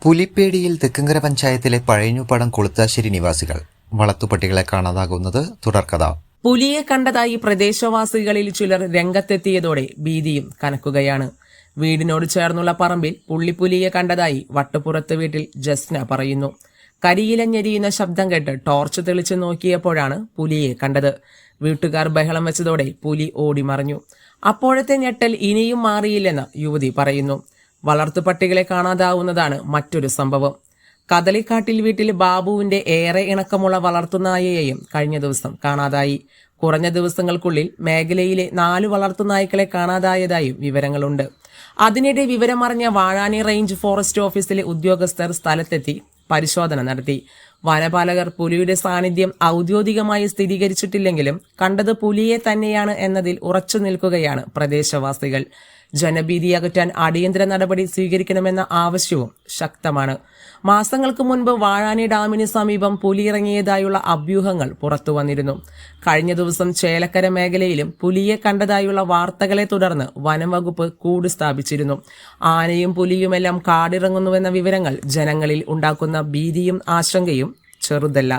പുലിപ്പേടിയിൽ തെക്കുംകര പഞ്ചായത്തിലെ പഴയഞ്ഞുപാടം കൊളുത്താശ്ശേരി നിവാസികൾ വളർത്തുപട്ടികളെ കാണാതാകുന്നത് തുടർക്കഥ. പുലിയെ കണ്ടതായി പ്രദേശവാസികളിൽ ചിലർ രംഗത്തെത്തിയതോടെ ഭീതിയും കനക്കുകയാണ്. വീടിനോട് ചേർന്നുള്ള പറമ്പിൽ പുള്ളിപ്പുലിയെ കണ്ടതായി വട്ടുപുറത്ത് വീട്ടിൽ ജസ്ന പറയുന്നു. കരിയിലഞ്ഞെരിയുന്ന ശബ്ദം കേട്ട് ടോർച്ച് തെളിച്ച് നോക്കിയപ്പോഴാണ് പുലിയെ കണ്ടത്. വീട്ടുകാർ ബഹളം വെച്ചതോടെ പുലി ഓടിമറഞ്ഞു. അപ്പോഴത്തെ ഞെട്ടൽ ഇനിയും മാറിയില്ലെന്ന് യുവതി പറയുന്നു. വളർത്തുപട്ടികളെ കാണാതാവുന്നതാണ് മറ്റൊരു സംഭവം. കദളിക്കാട്ടിൽ വീട്ടിൽ ബാബുവിന്റെ ഏറെ ഇണക്കമുള്ള വളർത്തുനായയെയും കഴിഞ്ഞ ദിവസം കാണാതായി. കുറഞ്ഞ ദിവസങ്ങൾക്കുള്ളിൽ മേഖലയിലെ 4 വളർത്തുനായ്ക്കളെ കാണാതായതായും വിവരങ്ങളുണ്ട്. അതിനിടെ വിവരമറിഞ്ഞ വാഴാനി റേഞ്ച് ഫോറസ്റ്റ് ഓഫീസിലെ ഉദ്യോഗസ്ഥർ സ്ഥലത്തെത്തി പരിശോധന നടത്തി. വനപാലകർ പുലിയുടെ സാന്നിധ്യം ഔദ്യോഗികമായി സ്ഥിരീകരിച്ചിട്ടില്ലെങ്കിലും കണ്ടത് പുലിയെ തന്നെയാണ് എന്നതിൽ ഉറച്ചു നിൽക്കുകയാണ് പ്രദേശവാസികൾ. ജനഭീതി അകറ്റാൻ അടിയന്തര നടപടി സ്വീകരിക്കണമെന്ന ആവശ്യവും ശക്തമാണ്. മാസങ്ങൾക്ക് മുൻപ് വാഴാനി ഡാമിന് സമീപം പുലി ഇറങ്ങിയതായുള്ള അഭ്യൂഹങ്ങൾ പുറത്തു വന്നിരുന്നു. കഴിഞ്ഞ ദിവസം ചേലക്കര മേഖലയിലും പുലിയെ കണ്ടതായുള്ള വാർത്തകളെ തുടർന്ന് വനം വകുപ്പ് കൂട് സ്ഥാപിച്ചിരുന്നു. ആനയും പുലിയുമെല്ലാം കാടിറങ്ങുന്നുവെന്ന വിവരങ്ങൾ ജനങ്ങളിൽ ഉണ്ടാക്കുന്ന ഭീതിയും ആശങ്കയും ചെറുതല്ല.